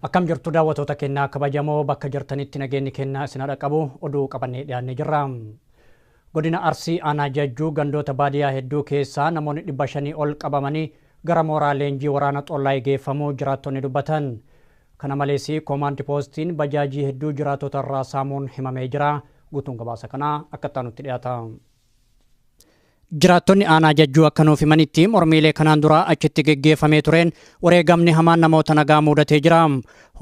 akkam jirtu daawwattoota keenyaa kabajamoo bakka jirtanitti nageenyi keenyaa isin dhaqqabu oduu qabannee dhiyaannee jirra. Godina Arsii aanaa Jajjuu gandoota baadiyyaa hedduu keessaa namoonni 500 ol qabamanii gara mooraa leenjii waraana xollaa geeffamuu jiraattonni dubbatan. Kana malees koomaandi poostiin bajaajii hedduu jiraattota irraa saamuun himamee jira. Guutuun gabaasa kanaa akka nutti dhiyaata. Jiraattonni aanaa Jajjuu akka nuuf himanitti mormiilee kanaan dura achitti geggeeffamee tureen wareegamni hamaan namoota nagaa mudatee jira.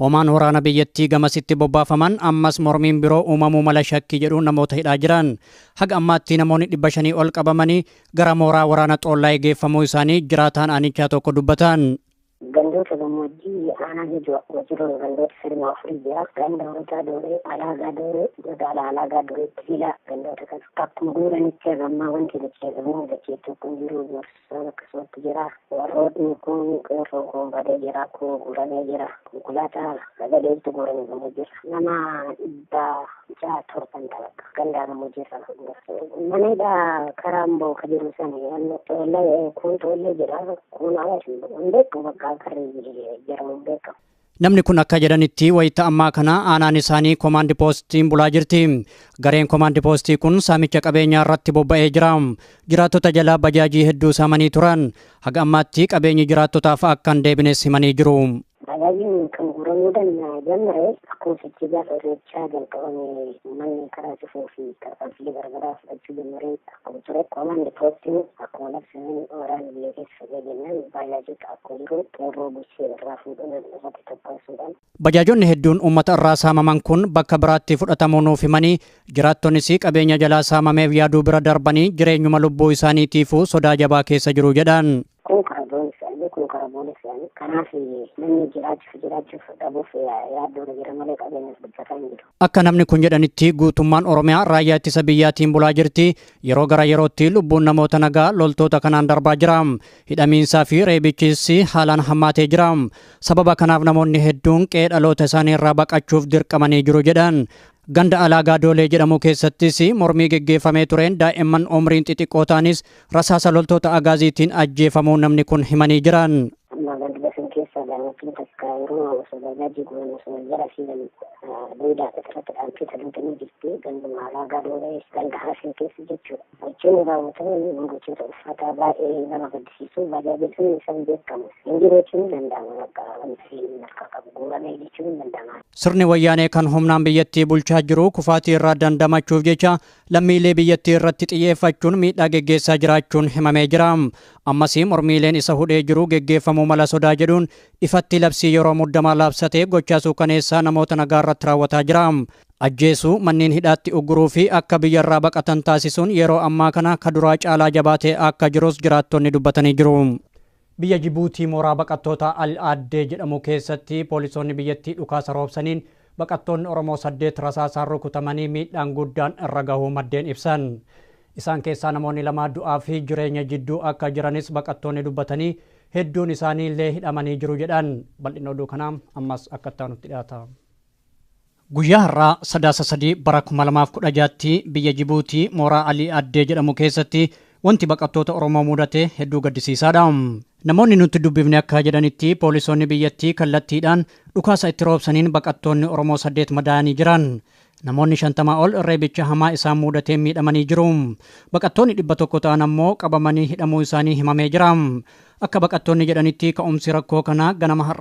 Hoomaan waraana biyyattii gamasitti bobbaafaman ammas mormiin biroo uumamuu mala shakkii jedhuun namoota hidhaa jiran. Haga ammaatti namoonni 500 ol qabamanii gara mooraa waraana xollaa geeffamuu isaanii jiraataan aanichaa tokko dubbatan. gandoota gammoojjii aanaa wajjiroo gandoota sirna afurii jira ganda horataa dooree alaagaa dooree godaala alaagaa dooreetti fila gandoota kan akkuma guuranitti agammaa wanti dacheegamu dacheetti kun jiru gorsaan akkasumatti jira warrootni kun qeerroo kun badee jira kun guuramee jira konkolaataa sagadeetti guuranii gamoo jira nama 607 tapha gandaa gammoojjii sana maneedhaa karaa amboo ka jiru sana kun tollee jira kun awaashi beekamu bakka karri jedhamu beekamu. Namni kun akka jedhanitti wayita ammaa kana aanaan isaanii komaandi poostiin bulaa jirti. Gareen komaandi poostii kun saamicha qabeenyaa irratti bobba'ee jira. Jiraattota jalaa bajaajii hedduu saamanii turan. Haga ammaatti qabeenyi jiraattotaaf akka hin deebines himanii jiru. Bajaajiin kan guuramuudhaan jalqabee akkuma sochii gaafa irreechaa jalqabame manni karaa cufuu fi tarkaanfilee garaagaraa fudhachuu jalqabee akkuma ture komaandi poostiin akkuma labsanii waraana biyya keessa jennaan bajaajota akkuma jiru qeerroo bushee irraa fuudhuudhaan irratti tokkosuudhaan. Bajaajonni hedduun uummata irraa saamaman kun bakka biraatti fudhatamuu nuuf himanii jiraattonnis qabeenya jalaa saamameef yaaduu bira darbanii jireenyuma lubbuu isaaniitiifuu sodaa jabaa keessa jiru jedhan. Kun karaa boolisanii kanaaf namni jiraachuuf dhabuuf yaaddoo jira malee qabeenyas dubbataa hin jiru. Akka namni kun jedhanitti guutummaan Oromiyaa raayyaa ittisa biyyaatiin bulaa jirti. Yeroo gara yerootti lubbuun namoota nagaa loltoota kanaan darbaa jira. Hidhamiinsaa fi reebichis haalaan hammaatee jira. Sababa kanaaf namoonni hedduun qe'ee dhaloota isaanii irraa baqachuuf dirqamanii jiru jedhan. Ganda alaagaa doolee jedhamu keessattis mormii geggeeffamee tureen daa'imman umriin xixiqqoo ta'anis rasaasa loltoota agaaziitiin ajjeefamuu namni kun himanii jiran. Ganda keessa gaaffiin takka yeroo osoo bajaajii guuran osoo jala fiigan duudaa irratti dhaabbata duutanii jirti ganduma alaagaa doolee ganda haasee keessa jechuudha. Gochoonni raawwataman gochoota uffataa baay'ee nama gaddisiisu bajaajii sun isaan beekamu. Injirochuun danda'ama bakka wanti harka qabu guuramee jechuun danda'ama. Sirni wayyaanee kan humnaan biyyattii bulchaa jiru kufaatii irraa dandamachuuf jecha lammiilee biyyattii irratti xiyyeeffachuun miidhaa geggeessaa jiraachuun himamee jira. Ammasii mormiileen isa hudhee jiru geggeeffamuu mala sodaa jedhuun ifatti labsii yeroo muddamaa labsatee gochaa suukaneessaa namoota nagaa irratti raawwataa jira. Ajjeesuu manneen hidhaatti ugguruu fi akka biyyarraa baqatan taasisuun yeroo ammaa kana kaduraa caalaa jabaatee akka jirus jiraattonni dubbatanii jiru. Biyya Jibuutii mooraa baqattoota Al-Aaddee jedhamu keessatti poolisoonni biyyattii dhukaasa roobsaniin baqattoonni Oromoo 8 rasaasaan rukutamanii miidhaan guddaan irra gahuu maddeen ibsan. Isaan keessaa namoonni 2 du'aa fi jireenya jidduu akka jiranis baqattoonni dubbatanii hedduun isaanii illee hidhamanii jiru jedhan. Bal'ina oduu kanaa ammas akka taanutti dhiyaata. Guyyaa har'aa 3 bara 2016tti biyya Jibuutii mooraa Al-Aaddee jedhamu keessatti wanti baqattoota Oromoo mudate hedduu gaddisiisaadha. Namoonni nuti dubbifne akka jedhanitti poolisoonni biyyattii kallattiidhaan dhukaasa itti roobsaniin baqattoonni Oromoo 8 madaa'anii jiran. Namoonni 50 ol reebicha hamaa isaan mudatee miidhamanii jiru. Baqattoonni 100 ta'an ammoo qabamanii hidhamuu isaanii himamee jira. Akka baqattoonni jedhanitti ka'umsi rakkoo kanaa ganama har'a